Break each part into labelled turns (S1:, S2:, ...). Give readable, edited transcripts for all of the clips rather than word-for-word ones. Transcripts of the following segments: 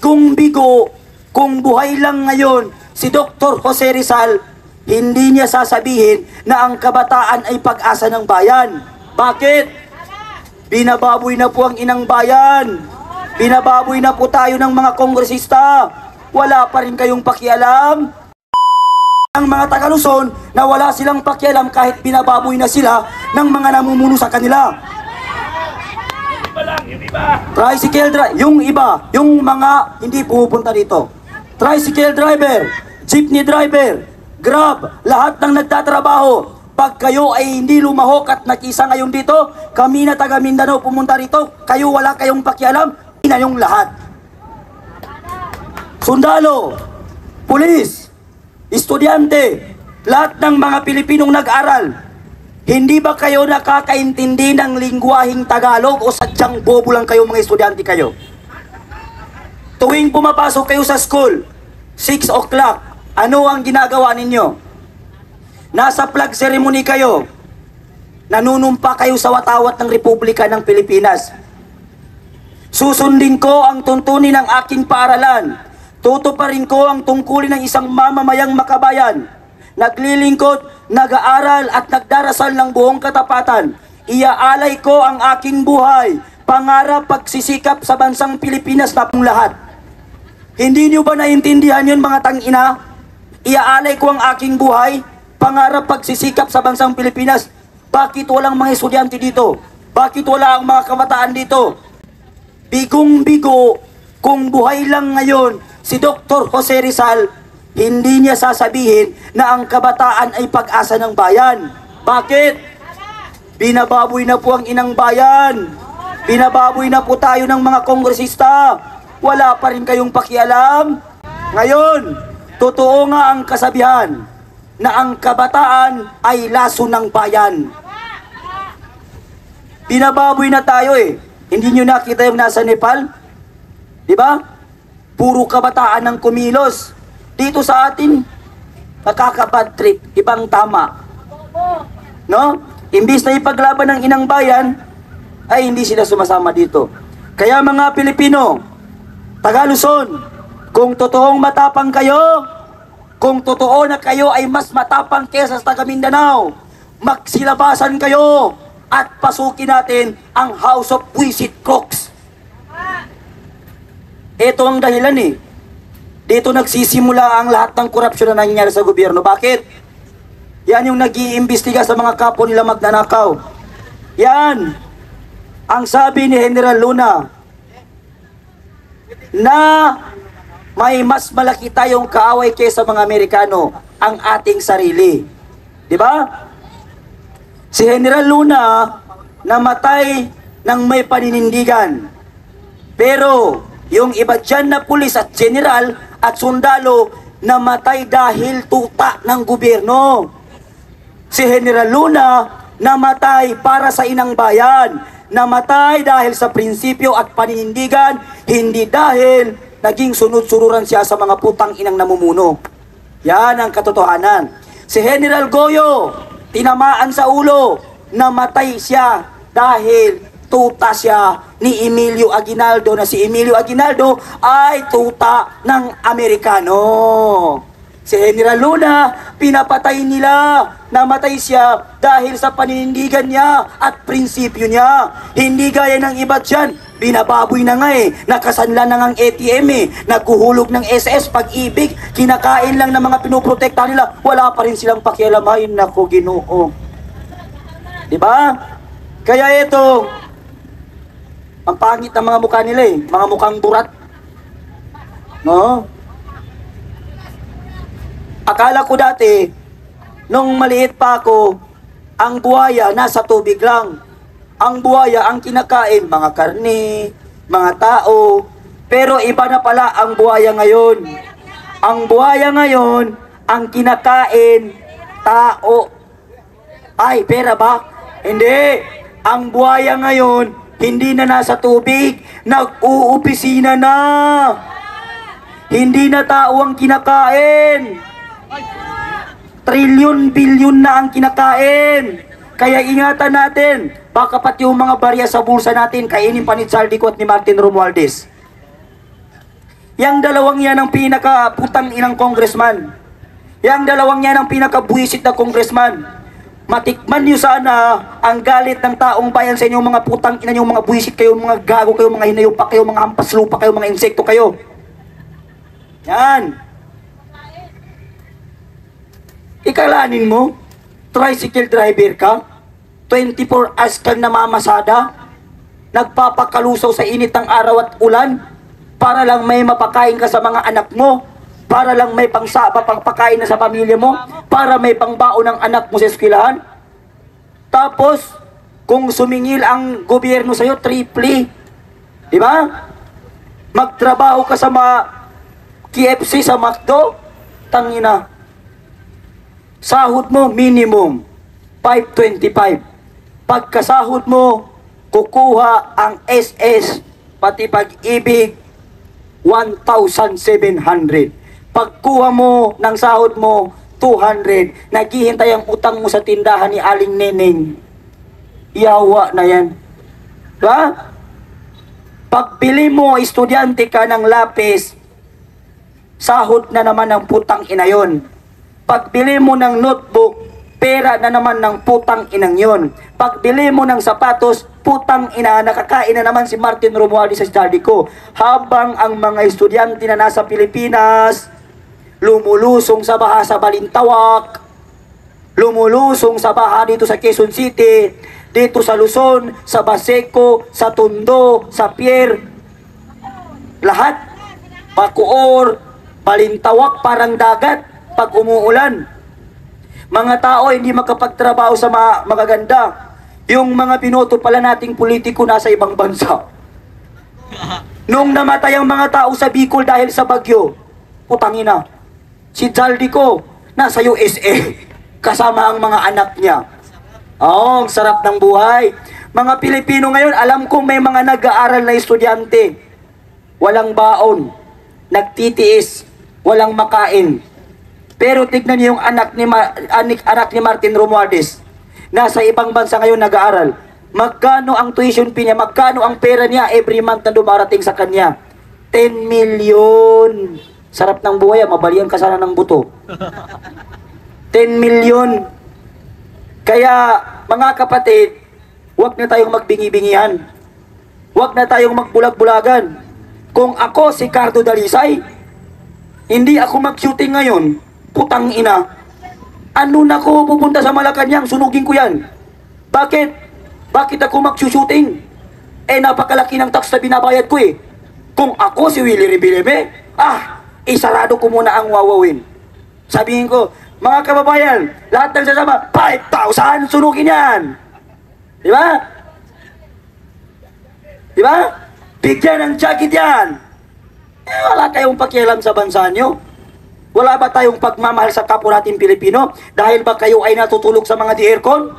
S1: Bigong-bigo, kung buhay lang ngayon si Dr. Jose Rizal, hindi niya sasabihin na ang kabataan ay pag-asa ng bayan. Bakit? Binababoy na po ang inang bayan. Binababoy na po tayo ng mga kongresista. Wala pa rin kayong pakialam. Ang mga taga Luzon na wala silang pakialam kahit binababoy na sila ng mga namumuno sa kanila. Tricycle driver, yung iba, yung mga hindi pumupunta dito. Tricycle driver, jeepney driver, Grab, lahat ng nagtatrabaho. Pag kayo ay hindi lumahok at nakisa ngayon dito, kami na taga Mindanao pumunta rito, kayo wala kayong pakialam, ina yung lahat. Sundalo, pulis, estudyante, lahat ng mga Pilipinong nag-aral, hindi ba kayo nakakaintindi ng lingwaheng Tagalog o sadyang bobo lang kayo mga estudyante kayo? Tuwing pumapasok kayo sa school, 6 o'clock, ano ang ginagawa ninyo? Nasa flag ceremony kayo, nanunumpa kayo sa watawat ng Republika ng Pilipinas. Susundin ko ang tuntunin ng aking paaralan. Tutuparin ko ang tungkulin ng isang mamamayang makabayan. Naglilingkod, nag-aaral at nagdarasal ng buong katapatan. Iaalay ko ang aking buhay, pangarap, pagsisikap sa bansang Pilipinas na pong lahat. Hindi nyo ba naintindihan yun mga tangina? Iaalay ko ang aking buhay, pangarap, pagsisikap sa bansang Pilipinas. Bakit walang mga estudyante dito? Bakit wala ang mga kabataan dito? Bigong-bigo, kung buhay lang ngayon si Dr. Jose Rizal, hindi niya sasabihin na ang kabataan ay pag-asa ng bayan. Bakit? Binababoy na po ang inang bayan. Binababoy na po tayo ng mga kongresista. Wala pa rin kayong pakialam. Ngayon, totoo nga ang kasabihan na ang kabataan ay laso ng bayan. Binababoy na tayo eh. Hindi nyo nakita yung nasa Nepal? Diba? Puro kabataan ng kumilos. Dito sa atin, nakaka-bad trip, ibang tama. No? Imbis na ipaglaban ng inang bayan, ay hindi sila sumasama dito. Kaya mga Pilipino, taga Luzon, kung totoong matapang kayo, kung totoo na kayo ay mas matapang kesa sa taga Mindanao, magsilabasan kayo at pasukin natin ang House of Wisit Crooks. Ito ang dahilan eh. Dito nagsisimula ang lahat ng korupsyon na nangyayari sa gobyerno. Bakit? Yan yung nag-iimbestiga sa mga kapo nila magnanakaw. Yan ang sabi ni General Luna na may mas malaki tayong kaaway kaysa mga Amerikano, ang ating sarili. Di ba? Si General Luna namatay ng may paninindigan. Pero yung iba dyan na pulis at general at sundalo namatay dahil tuta ng gobyerno. Si General Luna namatay para sa inang bayan. Namatay dahil sa prinsipyo at paninindigan, hindi dahil naging sunod-sunuran siya sa mga putang inang namumuno. Yan ang katotohanan. Si General Goyo, tinamaan sa ulo, namatay siya dahil tuta siya ni Emilio Aguinaldo, na si Emilio Aguinaldo ay tuta ng Amerikano. Si General Luna, pinapatay nila, namatay siya dahil sa paninindigan niya at prinsipyo niya. Hindi gaya ng iba dyan, binababoy na nga eh, nakasanla na ng ATM eh, nagkuhulog ng SS, pag-ibig, kinakain lang ng mga pinoprotekta nila, wala pa rin silang pakialam. Ay, naku, Ginoo. Diba? Kaya ito, ang pangit ng mga mukha nila eh, mga mukhang burat. No? Akala ko dati, nung maliit pa ako, ang buhaya nasa tubig lang. Ang buhaya ang kinakain, mga karne, mga tao. Pero iba na pala ang buhaya ngayon. Ang buhaya ngayon, ang kinakain, tao. Ay, pera ba? Hindi. Ang buhaya ngayon, hindi na nasa tubig, nag-uupisina na. Hindi na tao ang kinakain. Trilyon, bilyon na ang kinakain. Kaya ingatan natin, baka pati yung mga barya sa bulsa natin, kainin pa ni Charlie Cot ni Martin Romualdez. Yang dalawang yan ang pinaka-putang inang congressman. Yang dalawang yan ang pinaka-buwisit na congressman. Matikman nyo sana ang galit ng taong bayan sa inyong mga putang ina nyo, mga buwisit kayo, mga gago kayo, mga hinayupak kayo, mga hampas lupa kayo, mga insekto kayo. Yan. Ikalanin mo, tricycle driver ka, 24 hours kang namamasada, nagpapakalusaw sa init ng araw at ulan, para lang may mapakain ka sa mga anak mo, para lang may pangpakain na sa pamilya mo, para may pangbaon ng anak mo sa eskwelahan. Tapos, kung sumingil ang gobyerno sa'yo, triple. Di ba? Magtrabaho ka sa mga KFC, sa McDo, tangina. Sahod mo, minimum, 525. Pagkasahod mo, kukuha ang SS, pati pag-ibig, 1,700. Pagkuha mo ng sahod mo, 200. Naghihintay ang utang mo sa tindahan ni Aling Neneng. Yawa na yan. Diba? Pagbili mo, estudyante ka ng lapis, sahod na naman ng putang ina yun. Pagbili mo ng notebook, pera na naman ng putang inang yun. Pagbili mo ng sapatos, putang ina, nakakain na naman si Martin Romualdez sa study ko. Habang ang mga estudyante na nasa Pilipinas, lumulusong sa baha sa Balintawak, lumulusong sa baha dito sa Quezon City, dito sa Luzon, sa Baseco, sa Tondo, sa Pierre, lahat, Bacoor, Balintawak, parang dagat, pag umuulan. Mga tao hindi makapagtrabaho sa magaganda. Yung mga binoto pala nating politiko nasa ibang bansa. Nung namatay ang mga tao sa Bicol dahil sa bagyo, putangina, si Zaldico nasa USA kasama ang mga anak niya. Oh, ang sarap ng buhay. Mga Pilipino ngayon, alam kong may mga nag-aaral na estudyante. Walang baon, nagtitiis, walang makain. Pero tignan niyo yung anak ni Martin Romualdez. Nasa ibang bansa ngayon nag-aaral. Magkano ang tuition fee niya? Magkano ang pera niya every month na dumarating sa kanya? 10 million. Sarap ng buhay, mabalian ka sana ng buto. 10 million. Kaya, mga kapatid, huwag na tayong magbingi-bingihan. Huwag na tayong magbulag-bulagan. Kung ako si Cardo Dalisay, hindi ako mag-shooting ngayon, putang ina. Ano na ko pupunta sa Malacanang, sunugin ko yan. Bakit? Bakit ako mag-shooting? Napakalaki ng tax na binabayad ko eh. Kung ako si Willie Rebelebe, isarado ko muna ang wawawin. Sabihin ko, mga kababayan, lahat ng sasama, 5,000, sunugin yan. Di ba? Di ba? Bigyan ng jacket yan. Wala kayong pakialam sa bansa nyo. Wala ba tayong pagmamahal sa kapwa natin Pilipino? Dahil ba kayo ay natutulog sa mga di-aircon?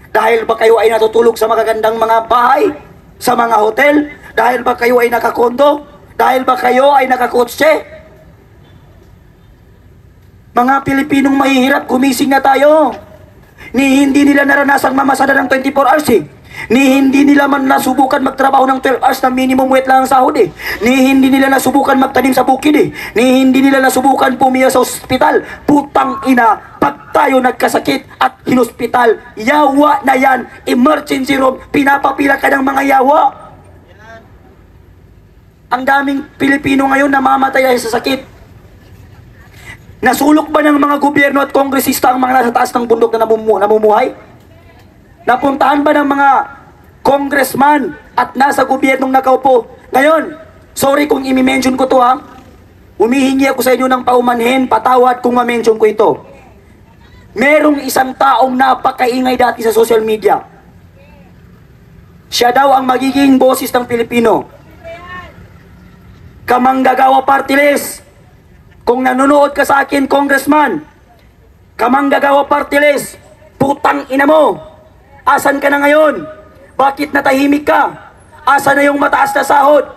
S1: Dahil ba kayo ay natutulog sa magagandang mga bahay? Sa mga hotel? Dahil ba kayo ay nakakondo? Dahil ba kayo ay nakakotse? Mga Pilipinong mahihirap, gumising na tayo. Ni hindi nila naranasang mamasada ng 24 hours eh. Ni hindi nila man nasubukan magtrabaho ng 12 hours na minimum wage lang ang sahod eh. Ni hindi nila nasubukan magtanim sa bukid eh. Ni hindi nila nasubukan pumiya sa ospital. Putang ina, pag tayo nagkasakit at hinospital, yawa na yan. Emergency room, pinapapila ka ng mga yawa. Ang daming Pilipino ngayon namamatay dahil sa sakit. Nasulok ba ng mga gobyerno at kongresista ang mga nasa taas ng bundok na namumuhay? Napuntahan ba ng mga congressman at nasa gobyernong nakaupo? Ngayon, sorry kung imi-mention ko to ha. Humihingi ako sa inyo ng paumanhin, patawad kung ma-mention ko ito. Merong isang taong napakaingay dati sa social media. Siya daw ang magiging boses ng Pilipino. Kamanggagawa Party List. Kung nanonood ka sa akin, congressman, Kamanggagawa Party List, putang ina mo. Asan ka na ngayon? Bakit natahimik ka? Asan na yung mataas na sahod?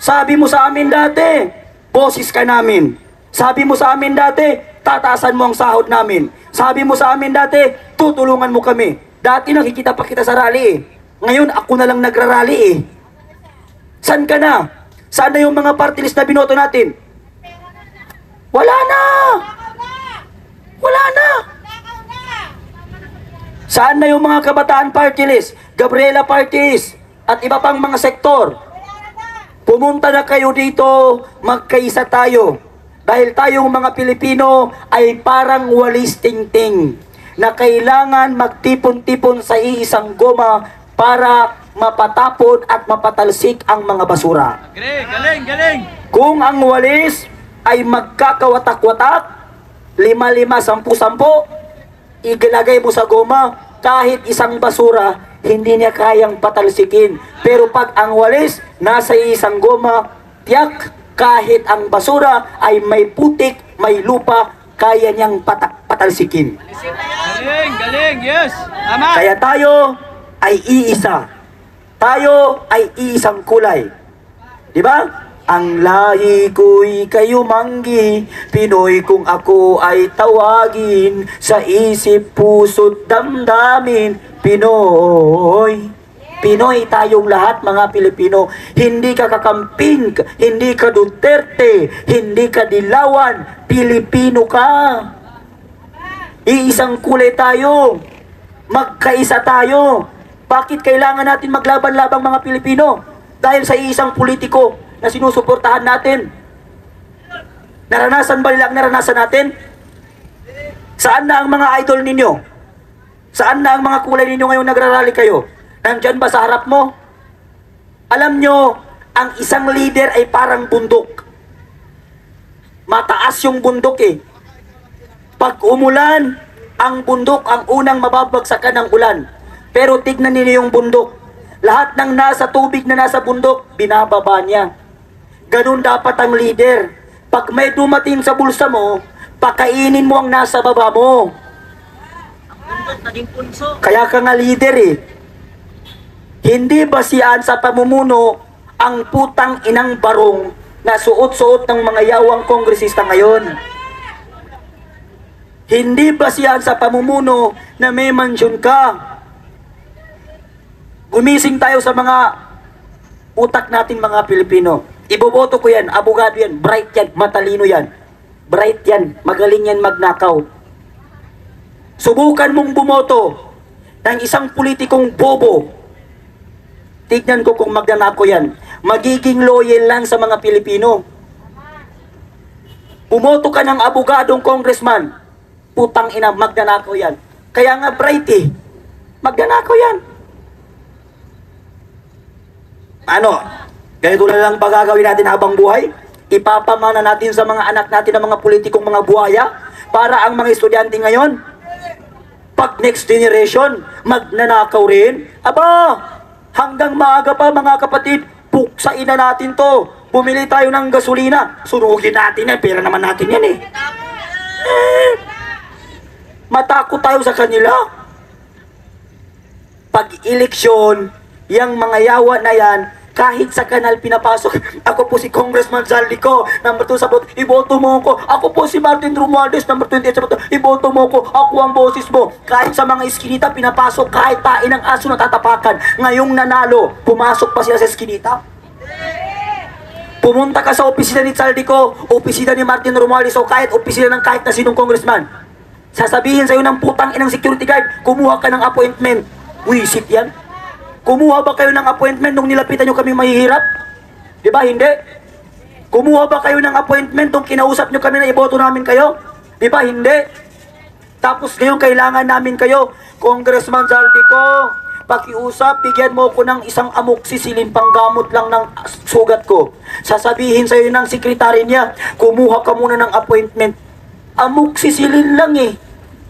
S1: Sabi mo sa amin dati, boses ka namin. Sabi mo sa amin dati, tataasan mo ang sahod namin. Sabi mo sa amin dati, tutulungan mo kami. Dati nakikita pa kita sa rally eh. Ngayon ako na lang nagrarally eh. San ka na? Saan na yung mga party list na binoto natin? Wala na! Wala na! Saan na yung mga kabataan party list, Gabriela party list, at iba pang mga sektor? Pumunta na kayo dito, magkaisa tayo. Dahil tayong mga Pilipino ay parang walis tingting na kailangan magtipon-tipon sa iisang goma para mapatapon at mapatalsik ang mga basura.
S2: Galing, galing, galing!
S1: Kung ang walis ay magkakawatak-watak, 5-5, 10-10, ilagay mo sa goma, kahit isang basura, hindi niya kayang patalsikin. Pero pag ang walis nasa isang goma, tiyak, kahit ang basura ay may putik, may lupa, kaya niyang patalsikin.
S2: Galing, galing, yes! Tama!
S1: Kaya tayo ay iisa. Tayo ay iisang kulay. Di ba? Ang lahi ko'y kayo manggi, Pinoy kung ako ay tawagin, sa isip, puso't damdamin, Pinoy. Pinoy tayong lahat mga Pilipino. Hindi ka kakamping, hindi ka Duterte, hindi ka Dilawan, Pilipino ka. Iisang kulay tayo. Magkaisa tayo. Bakit kailangan natin maglaban-labang mga Pilipino? Dahil sa isang politiko na sinusuportahan natin. Naranasan ba nila ang naranasan natin? Saan na ang mga idol ninyo? Saan na ang mga kulay ninyo ngayon nagrarally kayo? Nandyan ba sa harap mo? Alam nyo, ang isang leader ay parang bundok. Mataas yung bundok eh. Pag umulan, ang bundok ang unang mababagsakan ng ulan. Pero tignan ninyo yung bundok. Lahat ng nasa tubig na nasa bundok, binababa niya. Ganun dapat ang leader. Pag may dumating sa bulsa mo, pakainin mo ang nasa baba mo. Kaya ka nga leader eh. Hindi basihan sa pamumuno ang putang inang barong na suot-suot ng mga yawang kongresista ngayon. Hindi basihan sa pamumuno na may mansyon ka. Gumising tayo sa mga utak natin mga Pilipino. Iboboto ko yan, abogado yan, bright yan, matalino yan. Bright yan, magaling yan magnakaw. Subukan mong bumoto ng isang politikong bobo. Tignan ko kung magnanako yan. Magiging loyal lang sa mga Pilipino. Bumoto ka ng abogadong congressman, putang ina, magnanako yan. Kaya nga bright eh, magnanako yan. Ano? Ganito na lang ba gagawin natin habang buhay? Ipapamana natin sa mga anak natin ng mga politikong mga buhaya para ang mga estudyante ngayon, pag next generation, magnanakaw rin. Aba, hanggang maaga pa mga kapatid, puksain na natin to. Bumili tayo ng gasolina, sunugin natin yan, pera naman natin yan eh. Matakot tayo sa kanila. Pag eleksyon, yung mga yawa na yan, kahit sa kanal pinapasok, ako po si Congressman Zaldico, number 2 sa boto, iboto mo ko. Ako po si Martin Romualdez, number 28 sa boto, iboto mo ko. Ako ang boses mo. Kahit sa mga iskinita pinapasok, kahit tain ng aso na tatapakan. Ngayong nanalo, pumasok pa sila sa iskinita. Pumunta ka sa opisina ni Zaldico, opisina ni Martin Romualdez, o kahit opisina ng kahit na sinong congressman. Sasabihin sa'yo ng putang inang security guard, kumuha ka ng appointment. Wisit yan. Kumuha ba kayo ng appointment nung nilapitan nyo kami mahihirap? Di ba? Hindi. Kumuha ba kayo ng appointment nung kinausap nyo kami na iboto namin kayo? Di ba? Hindi. Tapos ngayon kailangan namin kayo. Congressman Zaldico, pakiusap, bigyan mo ko ng isang amoxicillin, panggamot lang ng sugat ko. Sasabihin sa'yo ng sekretary niya, kumuha ka muna ng appointment. Amoxicillin lang eh.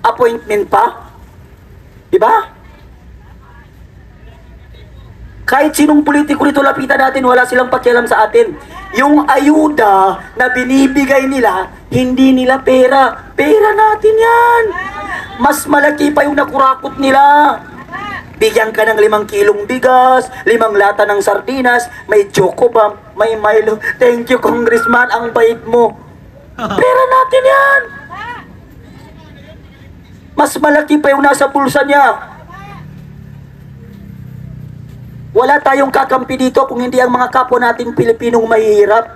S1: Appointment pa? Di ba? Kahit sinong politiko nito lapitan natin, wala silang pakialam sa atin. Yung ayuda na binibigay nila, hindi nila pera. Pera natin yan. Mas malaki pa yung nakurakot nila. Bigyan ka ng 5 kilong bigas, 5 lata ng sardinas, may choco bomb, may Milo. Thank you, Congressman, ang bait mo. Pera natin yan. Mas malaki pa yung nasa bulsa niya. Wala tayong kakampi dito kung hindi ang mga kapwa nating Pilipinong mahihirap.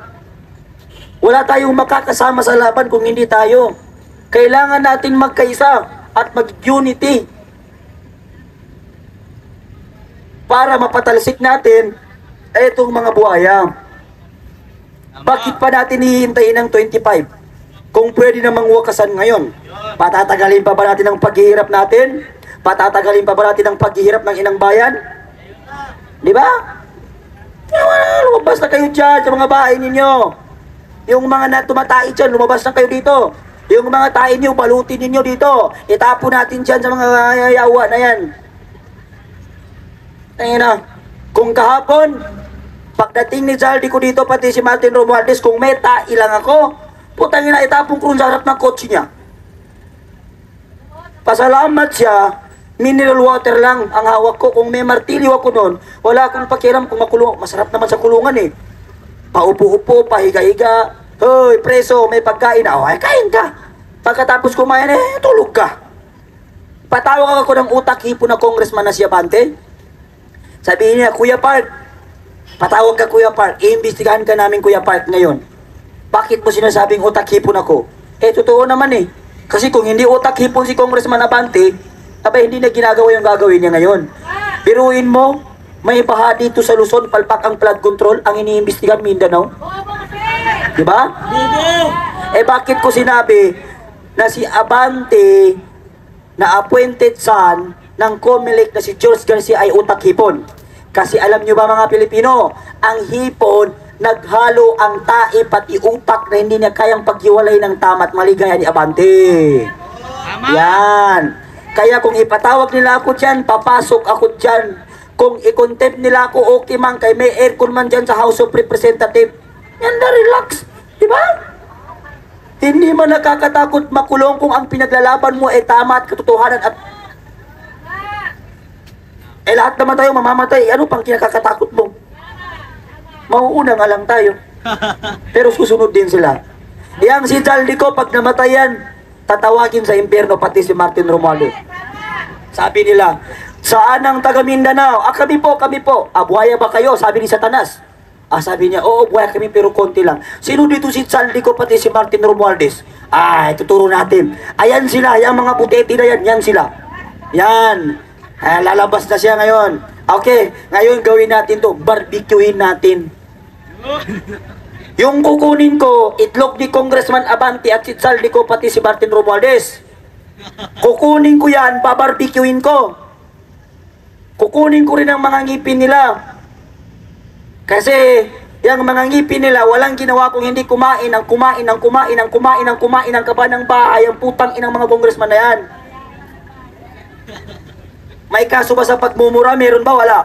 S1: Wala tayong makakasama sa laban kung hindi tayo. Kailangan natin magkaisa at mag-unity para mapatalsik natin itong mga buhaya. Bakit pa natin hihintayin ng 25? Kung pwede namang wakasan ngayon, patatagalin pa ba natin ang paghihirap natin? Patatagalin pa ba natin ang paghihirap ng inang bayan? Di ba? Lumabas na kayo dyan sa mga bahay ninyo. Yung mga tumatai dyan, lumabas na kayo dito. Yung mga tae nyo, balutin ninyo dito. Itapo natin dyan sa mga yawa na yan. Ayun na. Kung kahapon, pagdating ni Zaldi ko dito, pati si Martin Romualdez, kung may tai lang ako, putangin na itapong ko sa harap ng kotse niya. Pasalamat siya, mineral water lang ang hawak ko. Kung may martilyo ako noon, wala akong pakialam kung makulong. Masarap naman sa kulungan eh. Paupo-upo, pahiga-higa. Hoy, preso, may pagkain. Ay, kain ka. Pagkatapos kumain, tulog ka. Patawag ako ng utak-hipo na congressman na si Abante. Sabihin niya, Kuya Park, patawag ka Kuya Park, iimbestigahan ka namin Kuya Park ngayon. Bakit mo sinasabing utak-hipon ako? Totoo naman eh. Kasi kung hindi utak-hipon si Congressman Abante, abay hindi na ginagawa yung gagawin niya ngayon. Biruin mo, may baha dito sa Luzon, palpak ang flood control, ang iniimbestigahan Mindanao. Diba? Bakit ko sinabi na si Abante na appointed son ng COMELEC na si George Garcia ay utak-hipon? Kasi alam nyo ba mga Pilipino, ang hipon, naghalo ang tae pati utak na hindi niya kayang paghiwalay ng tama at maligaya ni Abante. Yan. Kaya kung ipatawag nila ako dyan, papasok ako dyan. Kung i-contempt nila ako, okay man, kay may aircon man dyan sa House of Representatives. Yan na, relax. Diba? Hindi man nakakatakot makulong kung ang pinaglalaban mo ay tama at katotohanan at lahat naman tayo mamamatay. Ano pang kinakakatakot mo? Mauuna nga lang tayo. Pero susunod din sila. Yang si Zaldi ko, pag namatayan, tatawagin sa impyerno pati si Martin Romualdez. Sabi nila, saan ang taga Mindanao? Kami po, kami po. Buhaya ba kayo? Sabi ni Satanas. Sabi niya, oo, buhaya kami pero konti lang. Sino dito si Zaldi ko pati si Martin Romualdez? Tuturo natin. Ayan sila, yung mga puteti na yan, yan sila. Yan. Lalabas na siya ngayon. Okay, ngayon gawin natin to, barbecuein natin. Yung kukunin ko, itlog ni Congressman Abante at si Zaldi ko pati si Martin Romualdez. Kukunin ko yan, babarbecuein ko. Kukunin ko rin ang mga ngipin nila. Kasi, yung mga ngipin nila, walang ginawa kung hindi kumain ng kaba ng bahay, ang putang inang mga congressman na yan. May kaso ba sa pagmumura? Meron ba? Wala.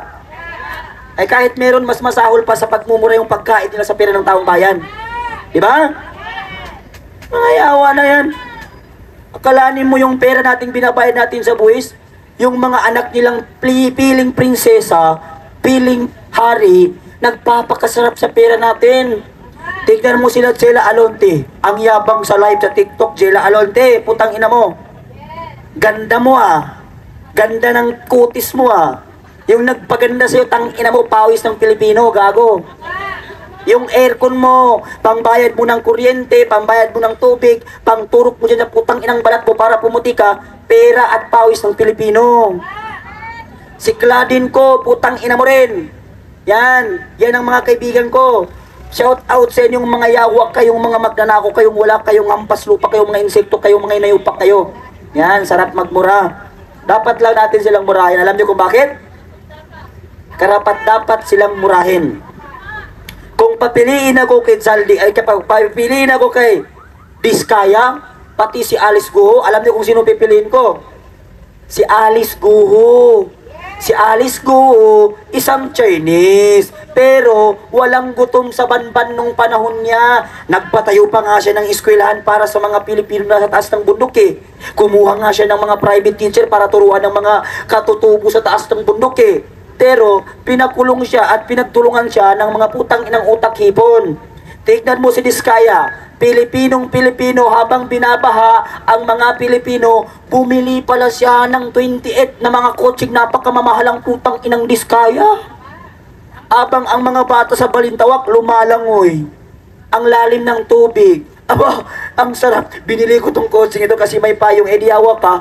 S1: Kahit meron, mas masahol pa sa pagmumura yung pagkain nila sa pera ng taong bayan. Diba? Mga yawa na yan. Akalanin mo yung pera nating binabayad natin sa buwis, yung mga anak nilang piling prinsesa, piling hari, nagpapakasarap sa pera natin. Tignan mo sila Jela Alonte. Ang yabang sa live sa TikTok, Jela Alonte. Putang ina mo. Ganda mo Ganda ng kutis mo Yung nagpaganda sa'yo, tang ina mo, pawis ng Pilipino, gago. Yung aircon mo, pangbayad mo ng kuryente, pangbayad mo ng tubig, pangturok mo dyan sa putang inang balat mo para pumuti ka, pera at pawis ng Pilipino. Si Claudine ko, putang ina mo rin. Yan ang mga kaibigan ko. Shout out sa inyong mga yawa, kayong mga magnanako, kayong wala, kayong hampas lupa, kayong mga insekto, kayong mga inayupak kayo. Yan, sarap magmura. Dapat lang natin silang murahin. Alam niyo kung bakit? Karapat-dapat silang murahin. Kung papiliin ako kay Zaldi, papiliin ako kay Diskaya, pati si Alice Guho, alam niyo kung sino pipiliin ko? Si Alice Guho. Si Alice Guho, isang Chinese, pero walang gutom sa banban nung panahon niya. Nagpatayo pa nga siya ng eskwelahan para sa mga Pilipino na sa taas ng bundok Kumuha nga siya ng mga private teacher para turuan ng mga katutubo sa taas ng bundok Pero pinakulong siya at pinagtulungan siya ng mga putang inang utak-hipon. Tignan mo si Diskaya, Pilipinong-Pilipino, habang binabaha ang mga Pilipino, bumili pala siya ng 28 na mga kotseng napakamamahalang putang inang Diskaya. Habang ang mga bata sa Balintawak lumalangoy. Ang lalim ng tubig. Aba, ang sarap. Binili ko tong coaching ito kasi may payong. Eh, di hawak ka.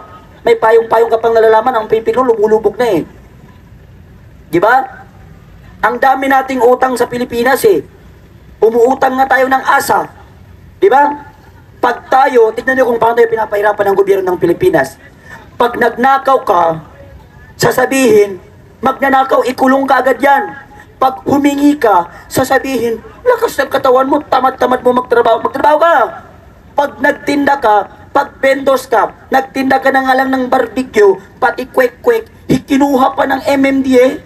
S1: May payong-payong ka pang nalalaman. Ang Pilipino lumulubog na eh. Di ba? Ang dami nating utang sa Pilipinas eh. Umuutang nga tayo ng asa. Di ba? Pag tayo, tignan niyo kung paano tayo pinapahirapan ng gobyerno ng Pilipinas. Pag nagnakaw ka, sasabihin, magnanakaw, ikulong ka agad yan. Pag humingi ka, sasabihin, lakas ng katawan mo, tamad-tamad mo magtrabaho. Magtrabaho ka. Pag nagtinda ka, pag vendors ka, nagtinda ka na nga lang ng barbecue, pati kwek-kwek, kinuha pa ng MMDA.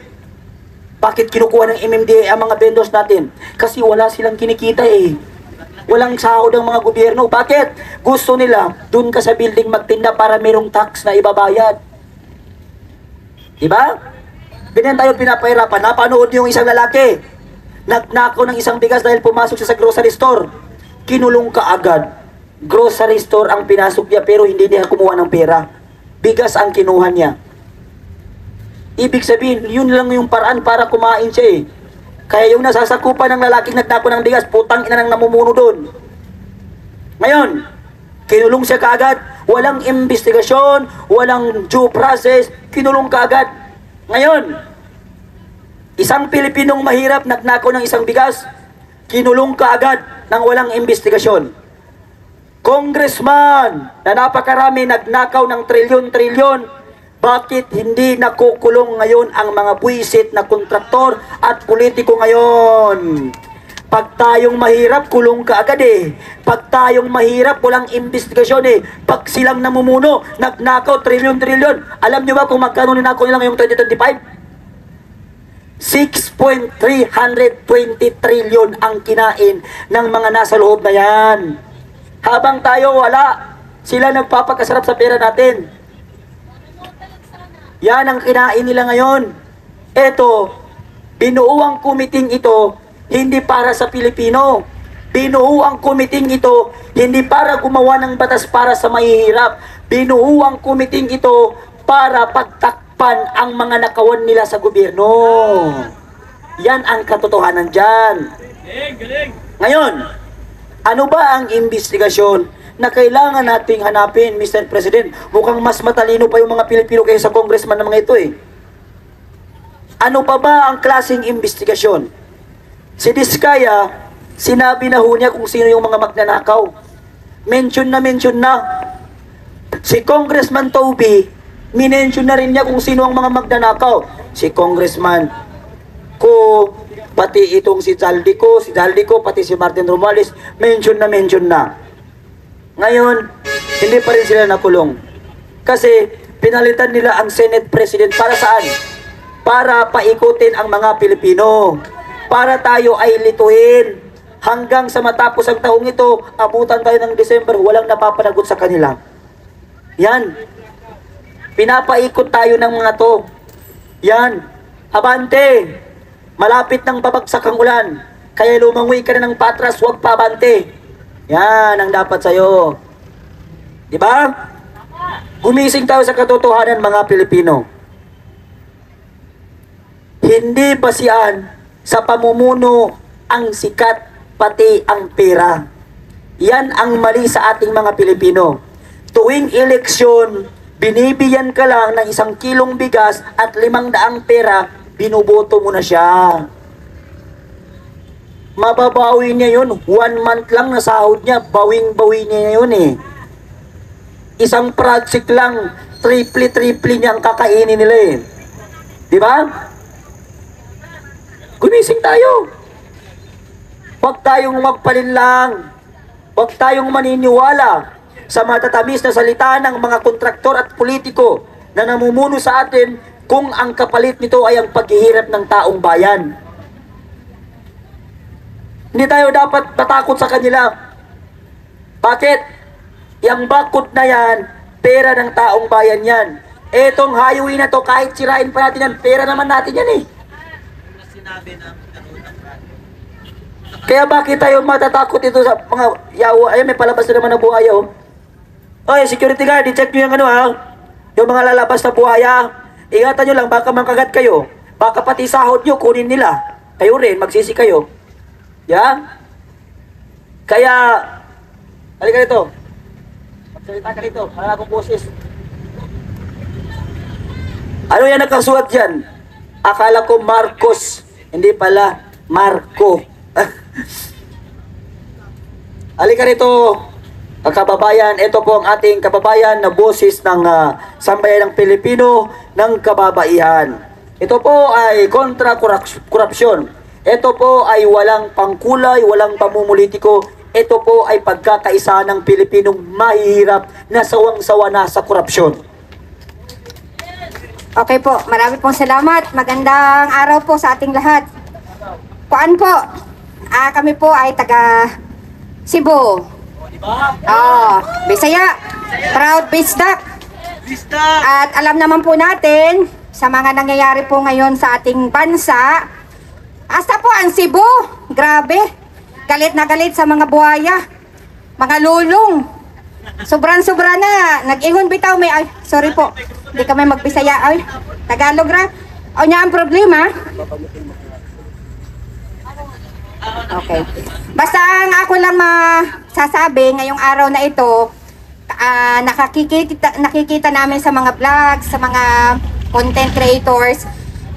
S1: Bakit kinukuha ng MMDA ang mga vendors natin? Kasi wala silang kinikita eh. Walang sahod ang mga gobyerno. Bakit? Gusto nila, dun ka sa building magtinda para merong tax na ibabayad. Diba? Ganyan tayo pinapahirapan. Napanood niyo yung isang lalaki. Nagnakaw ng isang bigas dahil pumasok siya sa grocery store. Kinulong ka agad. Grocery store ang pinasok niya pero hindi niya kumuha ng pera. Bigas ang kinuha niya. Ibig sabihin, yun lang yung paraan para kumain siya eh. Kaya yung nasasakupan ng lalaking nagnakaw ng bigas, putang ina nang namumuno doon. Ngayon, kinulong siya kaagad. Walang investigasyon, walang due process, kinulong kaagad. Ngayon, isang Pilipinong mahirap nagnakaw ng isang bigas, kinulong kaagad nang walang investigasyon. Congressman na napakarami nagnakaw ng trilyon-trilyon, bakit hindi nakukulong ngayon ang mga buwisit na kontraktor at politiko ngayon? Pag tayong mahirap, kulong ka agad eh. Pag tayong mahirap, walang investigasyon eh. Pag silang namumuno, nagnakaw, trilyon-trilyon. Alam nyo ba kung magkano ninakaw nila ngayong 2025? 6.320 trilyon ang kinain ng mga nasa loob na yan. Habang tayo wala, sila nagpapakasarap sa pera natin. Yan ang kinain nila ngayon. Eto, binuuang kumiting ito, hindi para sa Pilipino. Binuuang kumiting ito, hindi para gumawa ng batas para sa mahihirap. Binuuang kumiting ito para pagtakpan ang mga nakawan nila sa gobyerno. Yan ang katotohanan dyan. Ngayon, ano ba ang investigasyon na kailangan nating hanapin, Mr. President? Mukhang mas matalino pa yung mga Pilipino kaysa sa congressman na mga ito eh. Ano pa ba ang klaseng investigasyon? Si Diskaya, sinabi na ho niya kung sino yung mga magnanakaw. Mention na. Si Congressman Toby, minention na rin niya kung sino ang mga magnanakaw. Si Congressman ko, pati itong si Zaldico, pati si Martin Romales, mention na. Ngayon, hindi pa rin sila nakulong. Kasi pinalitan nila ang Senate President para saan? Para paikutin ang mga Pilipino. Para tayo ay lituhin. Hanggang sa matapos ang taong ito, abutan tayo ng December, walang napapanagot sa kanila. Yan. Pinapaikot tayo ng mga to. Yan. Abante. Malapit ng babagsak ang ulan. Kaya lumangoy ka na ng patras, huwag pa abante. Yan ang dapat sa'yo. Diba? Gumising tayo sa katotohanan, mga Pilipino. Hindi basihan sa pamumuno ang sikat pati ang pera. Yan ang mali sa ating mga Pilipino. Tuwing eleksyon, binibigyan ka lang ng 1 kilong bigas at 500 pera, binuboto mo na siya. Mababawi niya yun. 1 month lang na sahod niya, bawing-bawi niya yun eh. Isang project lang, triple niya ang kakainin nila eh. Diba? Gumising tayo. Huwag tayong magpalinlang. Huwag tayong maniniwala sa matatamis na salita ng mga kontraktor at politiko na namumuno sa atin kung ang kapalit nito ay ang paghihirap ng taong bayan. Hindi tayo dapat matakot sa kanila. Bakit? Yang bakod na yan, pera ng taong bayan yan. Etong highway na to, kahit sirain pa natin yan, pera naman natin yan eh. Kaya bakit tayo matatakot ito sa mga yawa? Ayun, may palabas na naman na buhaya oh. Oy, security guard, i-check nyo yung ano ha. Yung mga lalabas na buhaya. Ingatan nyo lang, baka mangkagat kayo. Baka pati sahod nyo, kunin nila. kayo rin, magsisi kayo. Yan. Kaya, halika rito. Magsalita ka rito. Wala akong boses. Ano yan nakasulat dyan? Akala ko Marcos. Hindi pala, Marco. Halika rito, kababayan. Ito po ang ating kababayan na boses ng sambayan ng Pilipino ng kababaihan. Ito po ay kontra korupsyon. Ito po ay walang pangkulay, walang pamumulitiko. Ito po ay pagkakaisa ng Pilipinong mahihirap na sawang-sawa na sa korupsyon.
S3: Okay po, marami pong salamat. Magandang araw po sa ating lahat. Kuan po, kami po ay taga Cebu. Bisaya. Proud Bisdak. At alam naman po natin sa mga nangyayari po ngayon sa ating bansa. Hasta po ang Cebu. Grabe. Galit na galit sa mga buhaya. Mga lulong. Sobran-sobra na. Nag-ingon bitaw may... Ay, sorry po. Hindi kami magbisaya. Ay, Tagalog ra. O niya ang problema. Okay. Basta ang ako lang masasabi ngayong araw na ito, nakikita namin sa mga vlogs, sa mga content creators,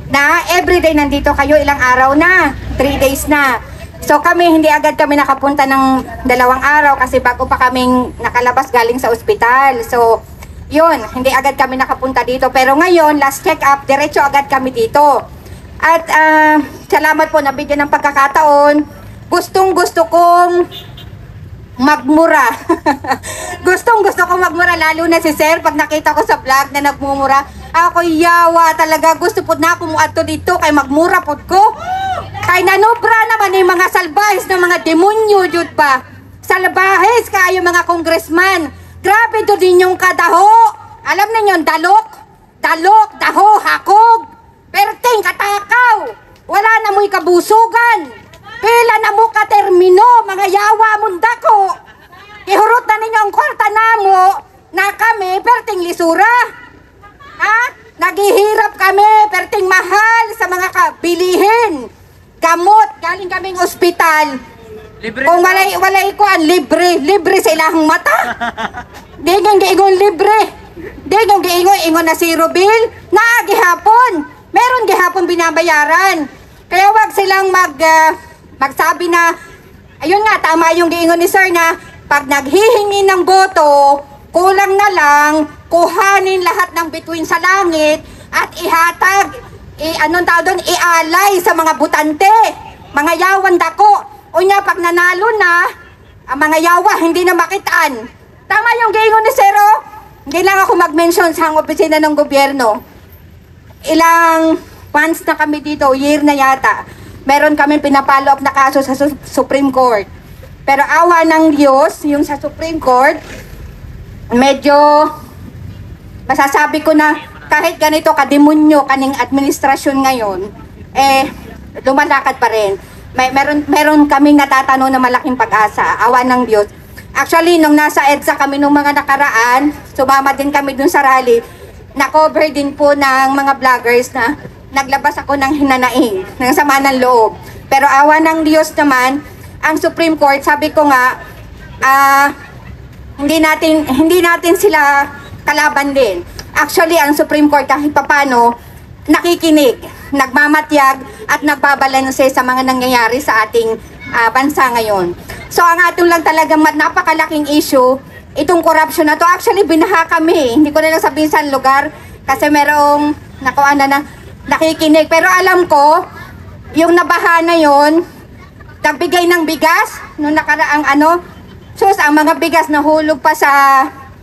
S3: na everyday nandito kayo, ilang araw na, 3 days na. So hindi agad kami nakapunta ng 2 araw kasi bago pa kaming nakalabas galing sa ospital. So, yun, hindi agad kami nakapunta dito. Pero ngayon, last check up, diretso agad kami dito. At salamat po, nabigyan ng pagkakataon. Gustong-gusto kong magmura. Gustong-gusto kong magmura, lalo na si Sir, pag nakita ko sa vlog na nagmumura. Ako yawa talaga, gusto po na ako muadto dito kay magmura po ko. Kay nanobra naman yung mga salbahes ng mga demonyo, jud pa. Salbahes kayo mga congressman. Grabe do din yung kadaho. Alam ninyo, dalok, daho, hakog. Perting katakaw. Wala na mo'y kabusugan. Pila na mo katermino, mga yawa munda ko. Ihurot na ninyo ang kwarta namo na kami, perting lisura. Ha? Naghihirap kami, perting mahal sa mga kabilihin. Gamot, galing kaming ospital.
S2: Libre.
S3: Kung walay ko ang libre sa ilahang mata. Di nga giingon libre. Di nga giingon na zero bill. Gihapon. Meron gihapon binabayaran. Kaya wag silang magsabi na, ayun nga, tama yung giingon ni Sir na pag naghihingi ng boto, kulang na lang, kuhanin lahat ng bituin sa langit at ihatag, ialay sa mga butante, mga yawan dako. O niya, pag nanalo na, ang mga yawa, hindi na makitaan. Tama yung giingon ni Sir, oh. Hindi lang ako mag-mention sa opisina ng gobyerno. Ilang months na kami dito, year na yata. Meron kami pinapalo up na kaso sa Supreme Court. Pero awa ng Diyos, yung sa Supreme Court, medyo masasabi ko na kahit ganito kademonyo kaning administrasyon ngayon, lumalakad pa rin. Meron kaming natatanong na malaking pag-asa, awa ng Diyos. Actually, nung nasa EDSA kami nung mga nakaraan, sumama din kami dun sa rally, na-cover din po ng mga vloggers na naglabas ako ng hinanaing, ng sama ng loob. Pero awa ng Diyos naman, ang Supreme Court, sabi ko nga, hindi natin sila kalaban din. Actually, ang Supreme Court kahit papano, nakikinig, nagmamatyag at nagbabalanse sa mga nangyayari sa ating bansa ngayon. So ang atong lang talagang napakalaking issue, itong corruption na to. Actually, binaha kami. Hindi ko na lang sabihin sa lugar kasi merong nakikinig. Pero alam ko, yung nabaha na yun, nagbigay ng bigas, nung nakaraang ang mga bigas nahulog pa sa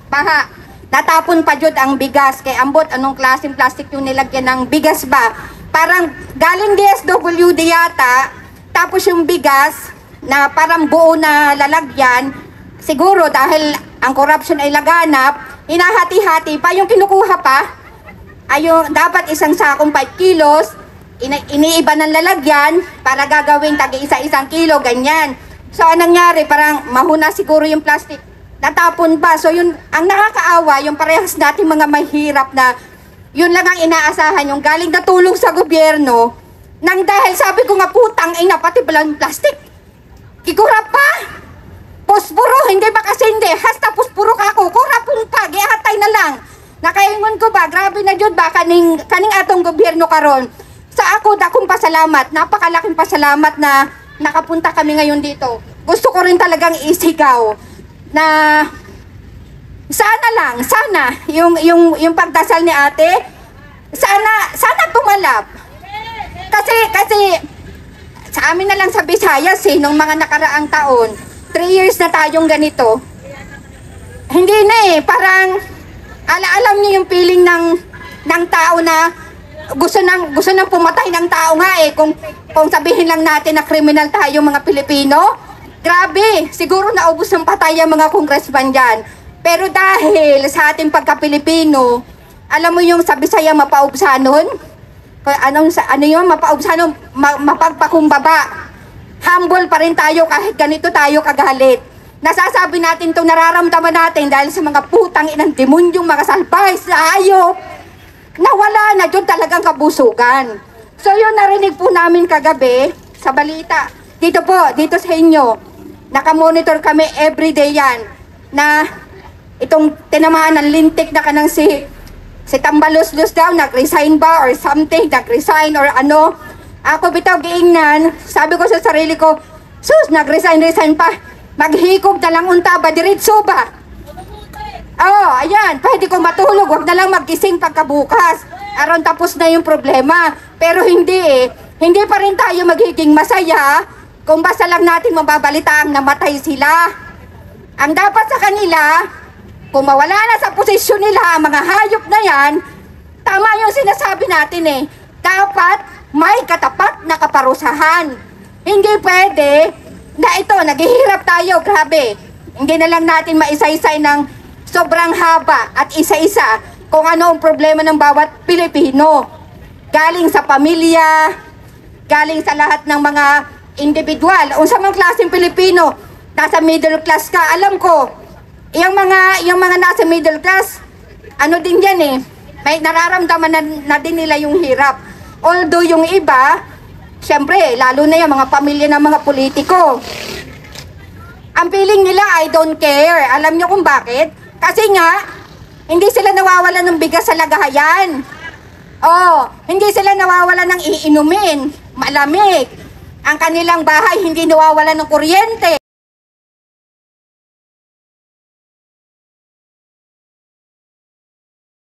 S3: baha. Natapon pa jud ang bigas kay ambot anong klaseng plastic yung nilagyan ng bigas ba? Parang galing DSWD yata, tapos yung bigas na parang buo na lalagyan, siguro dahil ang corruption ay laganap, hinahati-hati pa yung kinukuha pa. Ayun, dapat isang sakong 5 kilos, iniiba ng lalagyan para gagawin tagi isa-isang kilo, ganyan. So anong nangyari, parang mahuna siguro yung plastic. Natapon pa. So yun, ang nakakaawa, yung parehas natin mga mahirap na yun lang ang inaasahan, yung galing na tulong sa gobyerno, Nang dahil sabi ko nga putang ina pati balang plastic. Ikurap pa. Posporo, hindi ba kasi hindi. Hasta posporo ka ako. Kurapong pa, gihatay na lang. Nakaingon ko ba, grabe na jud ba kaning atong gobyerno karon. Sa ako dakong pasalamat, napakalaking pasalamat na nakapunta kami ngayon dito. Gusto ko rin talagang isigaw na sana yung pagdasal ni ate, sana tumalab. Kasi sa amin na lang sa Visayas nung mga nakaraang taon, 3 years na tayong ganito. Hindi na parang alam niyo yung feeling ng tao na gusto nang pumatay ng tao nga kung sabihin lang natin na kriminal tayo mga Pilipino. Grabe, siguro naubos ng patay ang mga congressman dyan. Pero dahil sa ating pagka-Pilipino, alam mo yung sa Bisaya mapaubsanon? Mapaubsanon, mapagpakumbaba. Humble pa rin tayo kahit ganito tayo kagalit. Nasasabi natin itong nararamdaman natin dahil sa mga putang inang demonyong mga salbay sa hayop. Nawala na dyan talagang kabusugan. So yun narinig po namin kagabi sa balita. Dito sa inyo, nakamonitor kami everyday yan na itong tinamaan ng lintik na kanang si Tambalos-los daw, nag-resign ba or something, nag-resign or ano. Ako bitaw giingnan, sabi ko sa sarili ko, sus, nag-resign pa. Maghikog na lang unta ba, diretso ba? Ayan, pwede ko matulog, wag na lang magising pagkabukas. Aron tapos na yung problema. Pero hindi hindi pa rin tayo magiging masaya kung basta lang natin mababalita ang namatay sila. Ang dapat sa kanila, kung mawala na sa posisyon nila ang mga hayop na yan, tama yung sinasabi natin dapat may katapat na kaparusahan. Hindi pwede na ito, naghihirap tayo, grabe. Hindi na lang natin maisa-isay ng sobrang haba at isa-isa kung ano ang problema ng bawat Pilipino. Galing sa pamilya, galing sa lahat ng mga individual. Kung sa mga klaseng Pilipino, nasa middle class ka, alam ko, yung mga nasa middle class, ano din yan may nararamdaman na din nila yung hirap. Although yung iba, syempre, lalo na yung mga pamilya ng mga politiko, ang feeling nila, I don't care. Alam nyo kung bakit? Kasi nga, hindi sila nawawala ng bigas sa lagayan. Hindi sila nawawala ng iinumin, malamig. Ang kanilang bahay, hindi nawawala ng kuryente.